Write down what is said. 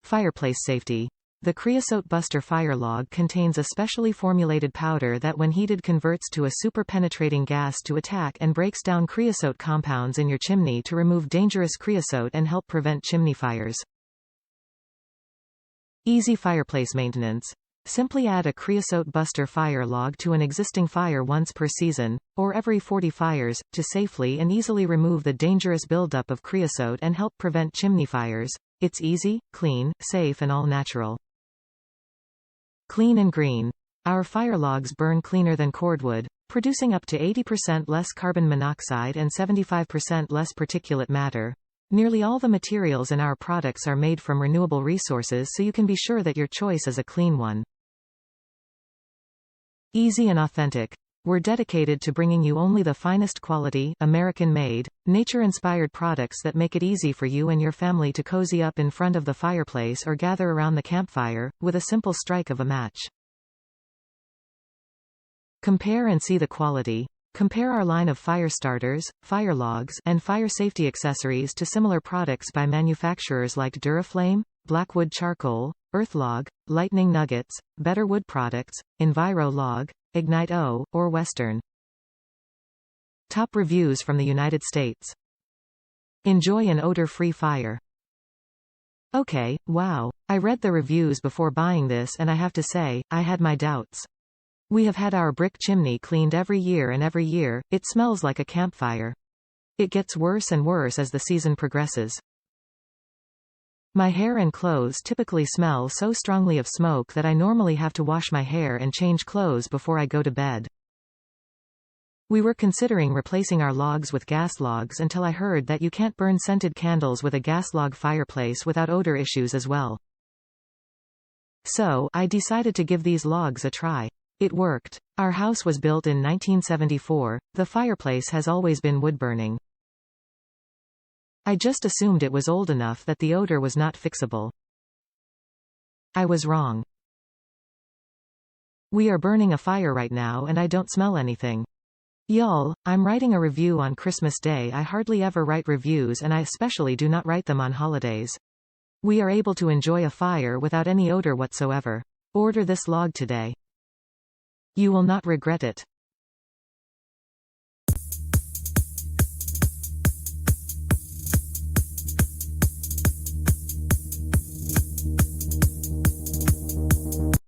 Fireplace Safety. The Creosote Buster Fire log contains a specially formulated powder that when heated converts to a super-penetrating gas to attack and breaks down creosote compounds in your chimney to remove dangerous creosote and help prevent chimney fires. Easy fireplace maintenance. Simply add a Creosote Buster Fire log to an existing fire once per season, or every 40 fires, to safely and easily remove the dangerous buildup of creosote and help prevent chimney fires. It's easy, clean, safe and all natural. Clean and green. Our fire logs burn cleaner than cordwood, producing up to 80% less carbon monoxide and 75% less particulate matter. Nearly all the materials in our products are made from renewable resources, so you can be sure that your choice is a clean one. Easy and authentic. We're dedicated to bringing you only the finest quality, American-made, nature-inspired products that make it easy for you and your family to cozy up in front of the fireplace or gather around the campfire, with a simple strike of a match. Compare and see the quality. Compare our line of fire starters, fire logs, and fire safety accessories to similar products by manufacturers like Duraflame, Blackwood Charcoal, Earthlog, Lightning Nuggets, Better Wood Products, EnviroLog, Ignite-O, or Western. Top reviews from the United States. Enjoy an odor-free fire. Okay, wow. I read the reviews before buying this and I have to say, I had my doubts. We have had our brick chimney cleaned every year and every year, it smells like a campfire. It gets worse and worse as the season progresses. My hair and clothes typically smell so strongly of smoke that I normally have to wash my hair and change clothes before I go to bed. We were considering replacing our logs with gas logs until I heard that you can't burn scented candles with a gas log fireplace without odor issues as well. So, I decided to give these logs a try. It worked. Our house was built in 1974, the fireplace has always been wood burning. I just assumed it was old enough that the odor was not fixable. I was wrong. We are burning a fire right now and I don't smell anything. Y'all, I'm writing a review on Christmas Day. I hardly ever write reviews and I especially do not write them on holidays. We are able to enjoy a fire without any odor whatsoever. Order this log today. You will not regret it.